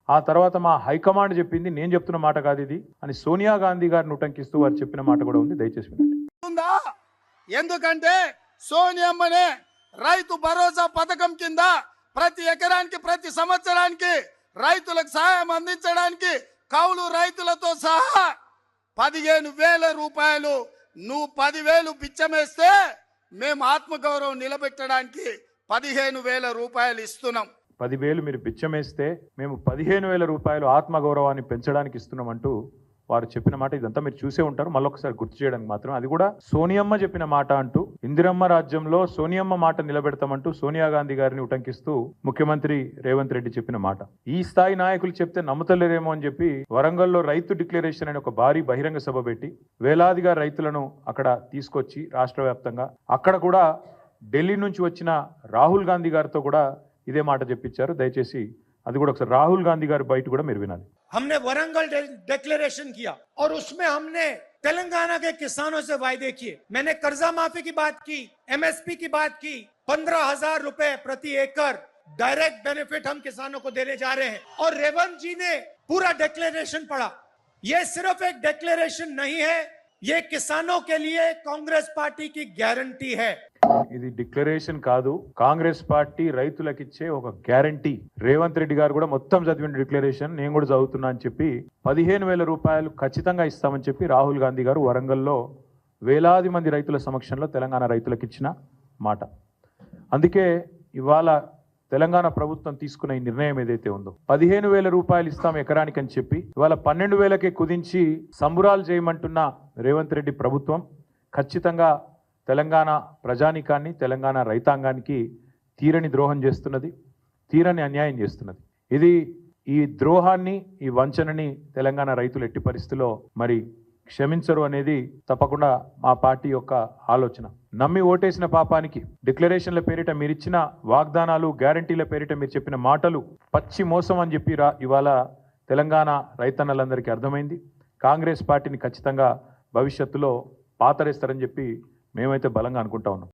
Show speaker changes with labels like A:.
A: ఆ తర్వాత మా హైకమాండ్ చెప్పింది, నేను చెప్తున్న మాట కాదు ఇది అని సోనియా గాంధీ గారిని ఉటంకిస్తూ వారు చెప్పిన మాట కూడా ఉంది. దయచేసి వినండి.
B: ఎందుకంటే సోనియమ్మనే రైతు భరోసా పథకం కింద ప్రతి ఎకరానికి ప్రతి సంవత్సరానికి రైతులకు సహాయం అందించడానికి కౌలు రైతులతో సహా 15,000 రూపాయలు నువ్వు 10,000 బిచ్చమేస్తే మేము ఆత్మగౌరవం నిలబెట్టడానికి 15,000 రూపాయలు ఇస్తున్నాం.
A: 10,000 మీరు బిచ్చమేస్తే మేము 15,000 రూపాయలు ఆత్మగౌరవాన్ని పెంచడానికి ఇస్తున్నామంటూ వారు చెప్పిన మాట. ఇదంతా మీరు చూసే ఉంటారు, మళ్ళొకసారి గుర్తు చేయడానికి మాత్రం. అది కూడా సోనియమ్మ చెప్పిన మాట అంటూ, ఇందిరమ్మ రాజ్యంలో సోనియమ్మ మాట నిలబెడతామంటూ సోనియా గాంధీ గారిని ఉటంకిస్తూ ముఖ్యమంత్రి రేవంత్ రెడ్డి చెప్పిన మాట. ఈ స్థాయి నాయకులు చెప్తే నమ్మతలేరేమో అని చెప్పి వరంగల్లో రైతు డిక్లరేషన్ అనే ఒక భారీ బహిరంగ సభ పెట్టి వేలాదిగా రైతులను అక్కడ తీసుకొచ్చి రాష్ట్ర వ్యాప్తంగా అక్కడ కూడా ఢిల్లీ నుంచి వచ్చిన రాహుల్ గాంధీ గారితో కూడా ఇదే మాట చెప్పించారు. దయచేసి అది కూడా ఒకసారి రాహుల్ గాంधी గారి బయట కూడా మీరు వినాలి.
C: हमने वरंगल डिक्लेरेशन किया और उसमें हमने तेलंगाना के किसानों से वायदे किए. मैंने कर्जा माफी की बात की, एमएसपी की बात की, 15,000 रुपए प्रति एकड़ डायरेक्ट बेनिफिट हम किसानों को देने जा रहे हैं. और रेवंत जी ने पूरा डिक्लेरेशन पढ़ा. ये सिर्फ एक डिक्लेरेशन नहीं है, ये किसानों के लिए कांग्रेस पार्टी की गारंटी है.
A: ఇది డిక్లరేషన్ కాదు, కాంగ్రెస్ పార్టీ రైతులకు ఇచ్చే ఒక గ్యారంటీ. రేవంత్ రెడ్డి గారు కూడా మొత్తం చదివిన డిక్లరేషన్ నేను కూడా చదువుతున్నా అని చెప్పి 15,000 రూపాయలు ఖచ్చితంగా ఇస్తామని చెప్పి రాహుల్ గాంధీ గారు వరంగల్లో వేలాది మంది రైతుల సమక్షంలో తెలంగాణ రైతులకు ఇచ్చిన మాట. అందుకే ఇవాళ తెలంగాణ ప్రభుత్వం తీసుకున్న ఈ నిర్ణయం ఏదైతే ఉందో 15,000 రూపాయలు ఇస్తాం ఎకరానికి అని చెప్పి ఇవాళ 12,000కే కుదించి సంబురాలు చేయమంటున్న రేవంత్ రెడ్డి ప్రభుత్వం ఖచ్చితంగా తెలంగాణ ప్రజానికాన్ని, తెలంగాణ రైతాంగానికి తీరని ద్రోహం చేస్తున్నది, తీరని అన్యాయం చేస్తున్నది. ఈ ద్రోహాన్ని, ఈ వంచనని తెలంగాణ రైతులు ఎట్టి పరిస్థితిలో మరి క్షమించరు అనేది తప్పకుండా మా పార్టీ యొక్క ఆలోచన. నమ్మి ఓటేసిన పాపానికి డిక్లరేషన్ల పేరిట మీరిచ్చిన వాగ్దానాలు, గ్యారంటీల పేరిట మీరు చెప్పిన మాటలు పచ్చి మోసం అని చెప్పి ఇవాళ తెలంగాణ రైతన్నలందరికీ అర్థమైంది. కాంగ్రెస్ పార్టీని ఖచ్చితంగా భవిష్యత్తులో పాతరేస్తారని చెప్పి మేమైతే బలంగా అనుకుంటా ఉన్నాం.